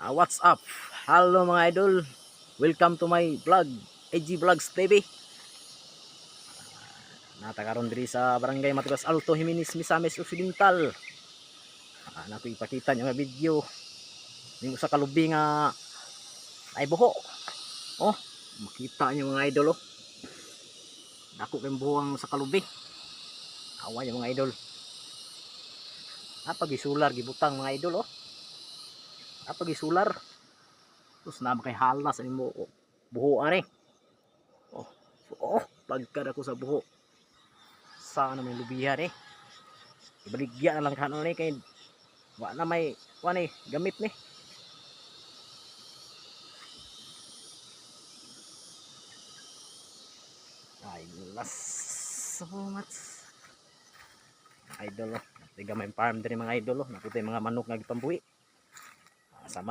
What's up? Hello mga idol. Welcome to my vlog, AG Vlogs TV. Natakaroon diri sa Barangay Matugas Alto, Jimenez, Misamis Occidental. Nato ipakita niyo nga video ning usa ka lubi nga ay buho. Oh, makita niyo mga idol oh. Dako kay buhang sa kalubi. Awa niyo mga idol. Gisular gibutang mga idol oh. Gisular. Terus na kay halas ani mo oh. Buho ani. Pagkada ko sa buho. Sana may lubihan eh. Ibaligya na lang kano ni kay wa na may ni gamit ni. Ay, so much. Idol oh. Tiga may farm diri mga idol oh. Nakutay mga manok nga gipambuhi. Sama